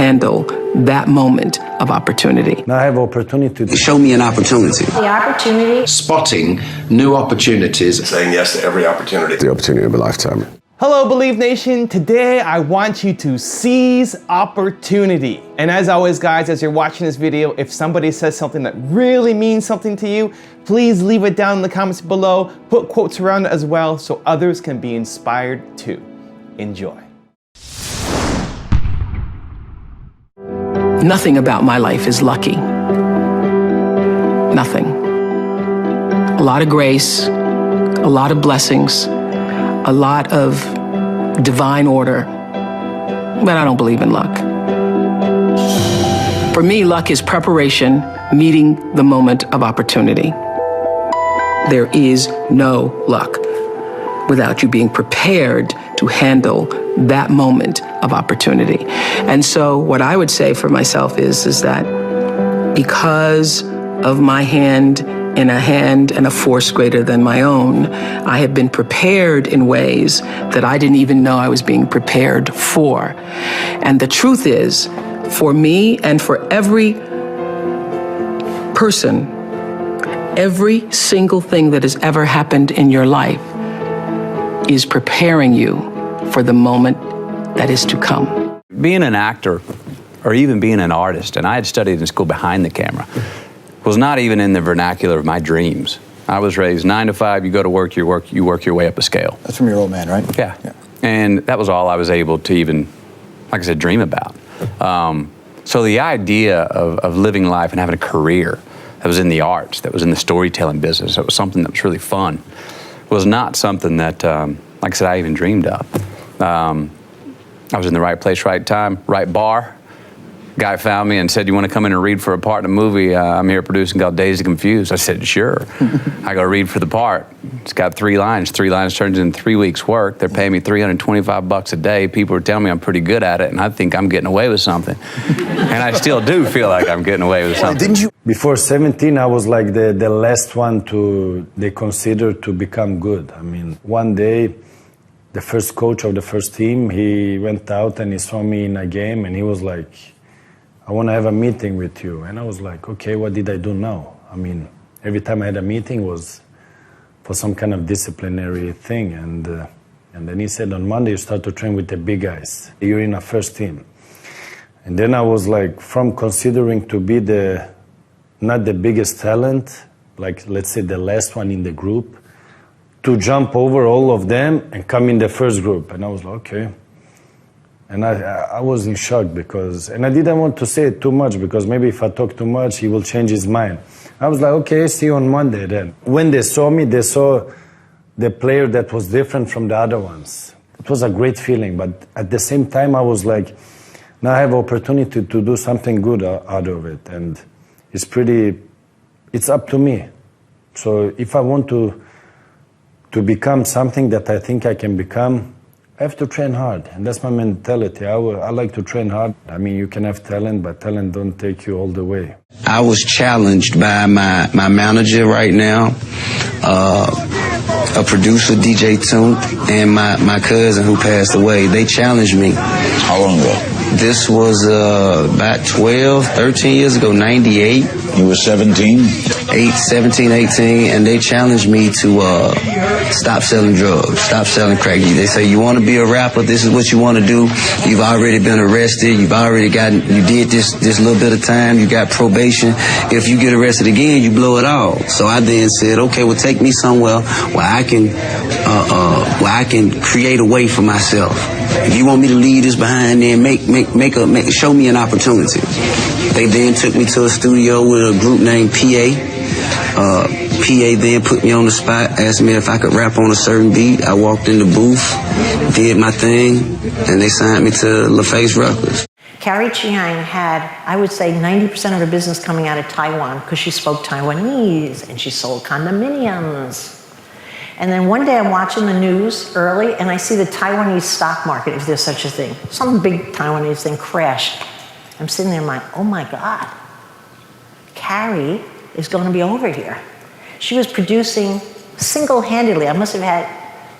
handle that moment of opportunity. Now I have opportunity to show me an opportunity. The opportunity. Spotting new opportunities. Saying yes to every opportunity. The opportunity of a lifetime. Hello, Believe Nation. Today, I want you to seize opportunity. And as always, guys, as you're watching this video, if somebody says something that really means something to you, please leave it down in the comments below. Put quotes around it as well so others can be inspired too. Enjoy. Nothing about my life is lucky. Nothing. A lot of grace, a lot of blessings, a lot of divine order, but I don't believe in luck. For me, luck is preparation, meeting the moment of opportunity. There is no luck without you being prepared to handle that moment of opportunity. And so what I would say for myself is that because of my hand in a hand and a force greater than my own, I have been prepared in ways that I didn't even know I was being prepared for. And the truth is, for me and for every person, every single thing that has ever happened in your life is preparing you for the moment that is to come. Being an actor, or even being an artist, and I had studied in school behind the camera, was not even in the vernacular of my dreams. I was raised 9 to 5, you go to work, you work your way up a scale. That's from your old man, right? Yeah. And that was all I was able to even, like I said, dream about. So the idea of living life and having a career that was in the arts, that was in the storytelling business, that was something that was really fun, was not something that, like I said, I even dreamed of. I was in the right place, right time, right bar. Guy found me and said, "You want to come in and read for a part in a movie I'm here producing called Dazed and Confused?" I said, "Sure." I go read for the part. It's got 3 lines. 3 lines turns into 3 weeks' work. They're paying me $325 a day. People are telling me I'm pretty good at it, and I think I'm getting away with something. And I still do feel like I'm getting away with something. Didn't you? Before 17, I was like the last one they considered to become good. I mean, one day, the first coach of the first team, he went out and he saw me in a game, and he was like, "I want to have a meeting with you." And I was like, okay, what did I do now? I mean, every time I had a meeting was for some kind of disciplinary thing. And then he said, on Monday, you start to train with the big guys. You're in a first team. And then I was like, from considering to be not the biggest talent, like let's say the last one in the group, to jump over all of them and come in the first group. And I was like, okay. And I was in shock because, and I didn't want to say it too much because maybe if I talk too much, he will change his mind. I was like, okay, see you on Monday then. When they saw me, they saw the player that was different from the other ones. It was a great feeling, but at the same time, I was like, now I have opportunity to do something good out of it. And it's up to me. So if I want to become something that I think I can become, I have to train hard, and that's my mentality. I like to train hard. I mean, you can have talent, but talent don't take you all the way. I was challenged by my manager right now, a producer, DJ Toon, and my cousin who passed away. They challenged me. How long ago? This was about 12, 13 years ago, 98. You were 17? 17, 18, and they challenged me to stop selling drugs, stop selling crack. They say, you want to be a rapper, this is what you want to do. You've already been arrested, you did this little bit of time, you got probation. If you get arrested again, you blow it all. So I then said, okay, well, take me somewhere where I can create a way for myself. If you want me to leave this behind, then show me an opportunity. They then took me to a studio with a group named PA. PA then put me on the spot, asked me if I could rap on a certain beat. I walked in the booth, did my thing, and they signed me to LaFace Records. Krie Chang had, I would say, 90% of her business coming out of Taiwan because she spoke Taiwanese and she sold condominiums. And then one day I'm watching the news early and I see the Taiwanese stock market, if there's such a thing, some big Taiwanese thing crashed. I'm sitting there, I'm like, oh my God, Krie is going to be over here. She was producing single-handedly, I must have had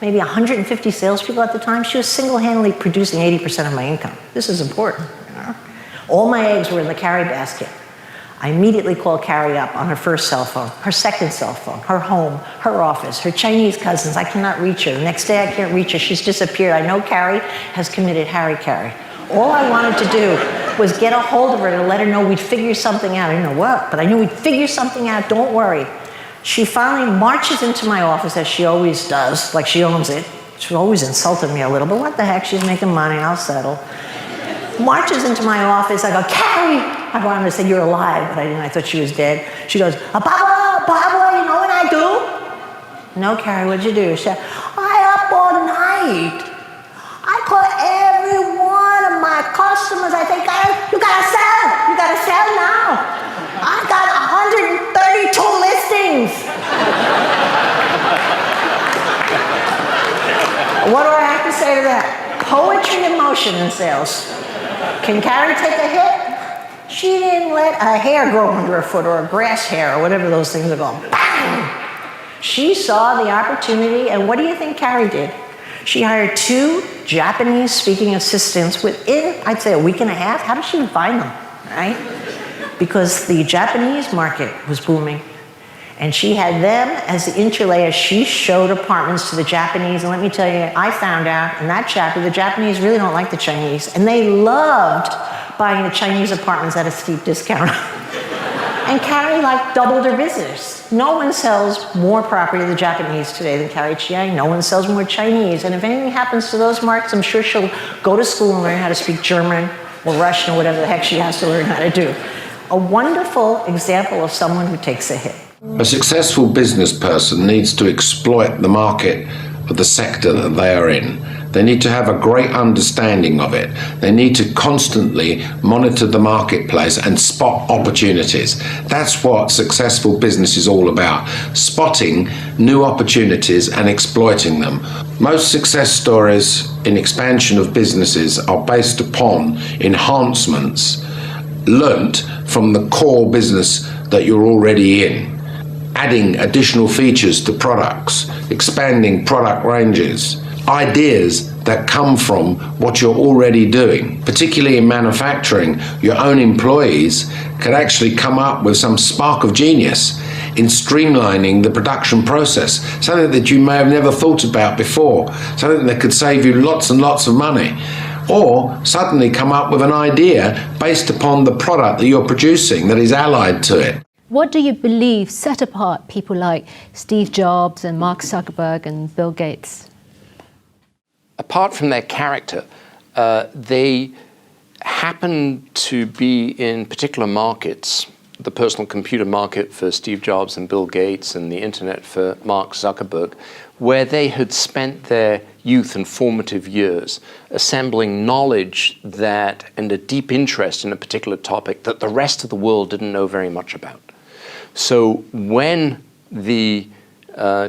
maybe 150 salespeople at the time. She was single-handedly producing 80% of my income. This is important. You know? All my eggs were in the Carrie basket. I immediately called Carrie up on her first cell phone, her second cell phone, her home, her office, her Chinese cousins. I cannot reach her. The next day I can't reach her. She's disappeared. I know Carrie has committed Harry Carey. All I wanted to do was get a hold of her to let her know we'd figure something out. I didn't know what, but I knew we'd figure something out. Don't worry. She finally marches into my office, as she always does, like she owns it. She always insulted me a little, but what the heck? She's making money. I'll settle. Marches into my office. I go, Carrie! I wanted to say, you're alive, but I didn't. I thought she was dead. She goes, Barbara, you know what I do? No, Carrie, what'd you do? She said, I up all night. I call every one of my customers. I think, you gotta sell now. I got 132 listings. What do I have to say to that? Poetry in motion in sales. Can Carrie take a hit? She didn't let a hair grow under her foot, or a grass hair, or whatever those things are called. Bang! She saw the opportunity, and what do you think Carrie did? She hired 2 Japanese speaking assistants within, I'd say, a week and a half. How did she even find them, right? Because the Japanese market was booming. And she had them as the interlayer. She showed apartments to the Japanese. And let me tell you, I found out in that chapter, the Japanese really don't like the Chinese. And they loved buying the Chinese apartments at a steep discount. And Carrie doubled her business. No one sells more property to the Japanese today than Krie Chang. No one sells more Chinese. And if anything happens to those markets, I'm sure she'll go to school and learn how to speak German or Russian or whatever the heck she has to learn how to do. A wonderful example of someone who takes a hit. A successful business person needs to exploit the market of the sector that they are in. They need to have a great understanding of it. They need to constantly monitor the marketplace and spot opportunities. That's what successful business is all about, spotting new opportunities and exploiting them. Most success stories in expansion of businesses are based upon enhancements learnt from the core business that you're already in. Adding additional features to products, expanding product ranges, ideas that come from what you're already doing. Particularly in manufacturing, your own employees can actually come up with some spark of genius in streamlining the production process, something that you may have never thought about before, something that could save you lots and lots of money. Or suddenly come up with an idea based upon the product that you're producing that is allied to it. What do you believe set apart people like Steve Jobs and Mark Zuckerberg and Bill Gates? Apart from their character, they happen to be in particular markets, the personal computer market for Steve Jobs and Bill Gates and the internet for Mark Zuckerberg, where they had spent their youth and formative years assembling knowledge that and a deep interest in a particular topic that the rest of the world didn't know very much about. So when the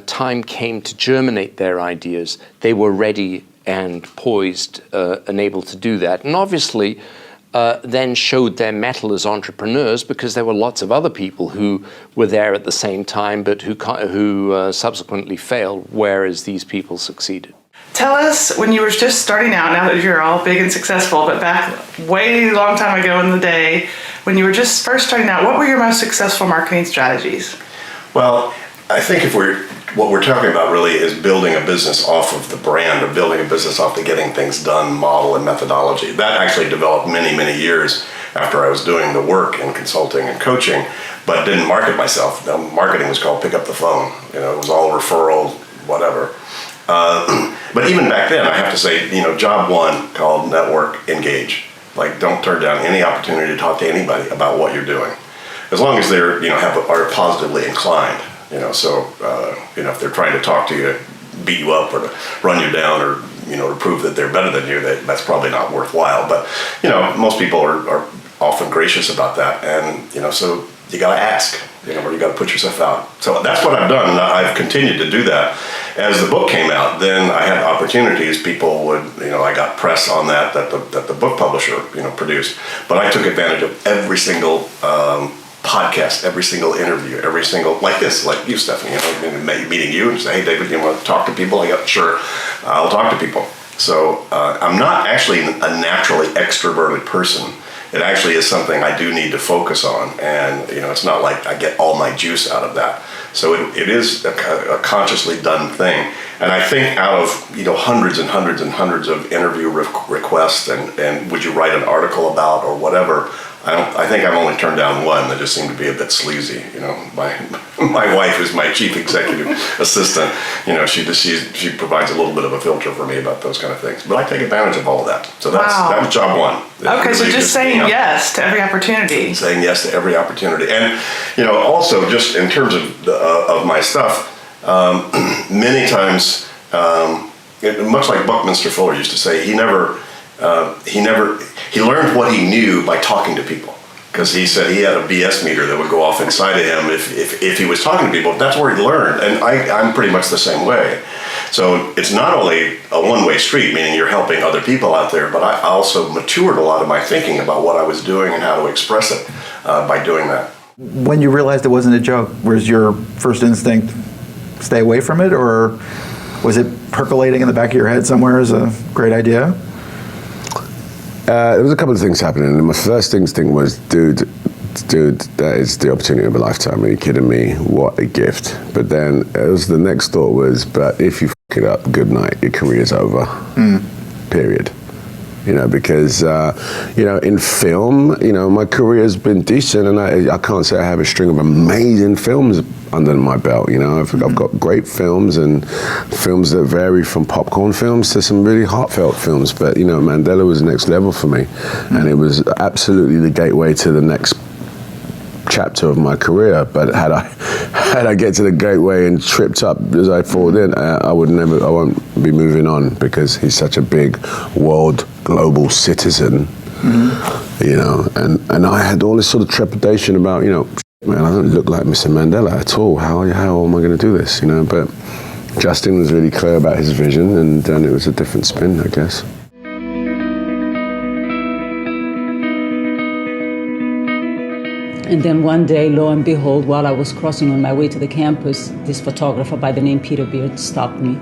time came to germinate their ideas, they were ready and poised and able to do that. And obviously then showed their mettle as entrepreneurs, because there were lots of other people who were there at the same time but who subsequently failed, whereas these people succeeded. Tell us, when you were just starting out, now that you're all big and successful, but back way long time ago in the day, when you were just first starting out, what were your most successful marketing strategies? Well, I think what we're talking about really is building a business off of the brand, or building a business off the getting things done model and methodology. That actually developed many, many years after I was doing the work in consulting and coaching, but didn't market myself. The marketing was called pick up the phone. It was all referral, whatever. But even back then, I have to say, job one called network, engage. Don't turn down any opportunity to talk to anybody about what you're doing, as long as they're, are positively inclined. So if they're trying to talk to you, beat you up, or to run you down, or to prove that they're better than you, that's probably not worthwhile. But most people are often gracious about that, and so you got to ask, or you got to put yourself out. So that's what I've done, and I've continued to do that. As the book came out, then I had opportunities. People would, I got press on that the book publisher, produced. But I took advantage of every single podcast, every single interview, every single, like this, like you, Stephanie, meeting you and say, hey, David, you want to talk to people? Sure, I'll talk to people. So I'm not actually a naturally extroverted person it actually is something I do need to focus on. And, it's not like I get all my juice out of that. So it is a consciously done thing. And I think out of, hundreds and hundreds and hundreds of interview requests and would you write an article about or whatever, I think I've only turned down one that just seemed to be a bit sleazy. My wife, who's my chief executive assistant, she provides a little bit of a filter for me about those kind of things. But I take advantage of all of that. So that was job one. Okay, so just saying yes to every opportunity. Saying yes to every opportunity, and also just in terms of my stuff, many times, much like Buckminster Fuller used to say, he learned what he knew by talking to people. Because he said he had a BS meter that would go off inside of him if he was talking to people. That's where he learned, and I'm pretty much the same way. So it's not only a one-way street, meaning you're helping other people out there, but I also matured a lot of my thinking about what I was doing and how to express it by doing that. When you realized it wasn't a joke, was your first instinct stay away from it, or was it percolating in the back of your head somewhere as a great idea? There was a couple of things happening, and my first instinct was, dude, that is the opportunity of a lifetime. Are you kidding me? What a gift. But then the next thought was, but if you f*** it up, good night, your career's over. Period. Because, in film, my career has been decent, and I can't say I have a string of amazing films under my belt. I've got great films and films that vary from popcorn films to some really heartfelt films. But, Mandela was next level for me, and it was absolutely the gateway to the next chapter of my career. But had I get to the gateway and tripped up as I fall in, I won't be moving on, because he's such a big world global citizen, and I had all this sort of trepidation about, man, I don't look like Mr. Mandela at all. How am I going to do this? But Justin was really clear about his vision, and then it was a different spin, I guess. And then one day, lo and behold, while I was crossing on my way to the campus, this photographer by the name Peter Beard stopped me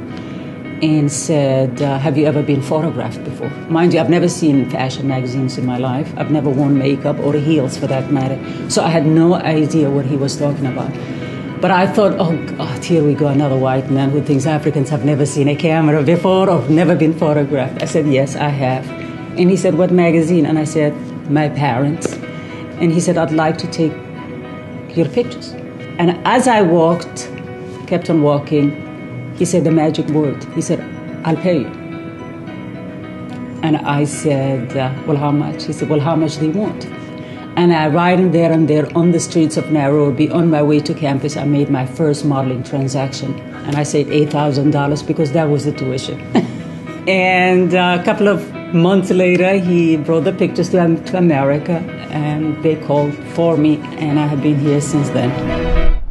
and said, have you ever been photographed before? Mind you, I've never seen fashion magazines in my life. I've never worn makeup or heels for that matter. So I had no idea what he was talking about. But I thought, oh God, here we go, another white man who thinks Africans have never seen a camera before or never been photographed. I said, yes, I have. And he said, what magazine? And I said, my parents. And he said, I'd like to take your pictures. And as I kept on walking, he said the magic word. He said, I'll pay you. And I said, well, how much? He said, well, how much do you want? And right there and there on the streets of Nairobi, on my way to campus, I made my first modeling transaction. And I said $8,000 because that was the tuition. And a couple of months later, he brought the pictures to America, and they called for me, and I have been here since then.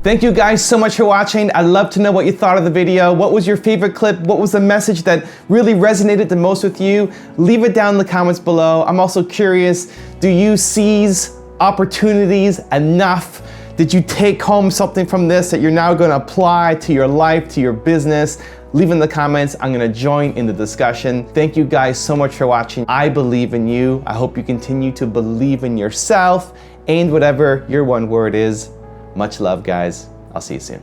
Thank you guys so much for watching. I'd love to know what you thought of the video. What was your favorite clip? What was the message that really resonated the most with you? Leave it down in the comments below. I'm also curious, do you seize opportunities enough? Did you take home something from this that you're now going to apply to your life, to your business? Leave in the comments. I'm going to join in the discussion. Thank you guys so much for watching. I believe in you. I hope you continue to believe in yourself and whatever your one word is. Much love, guys. I'll see you soon.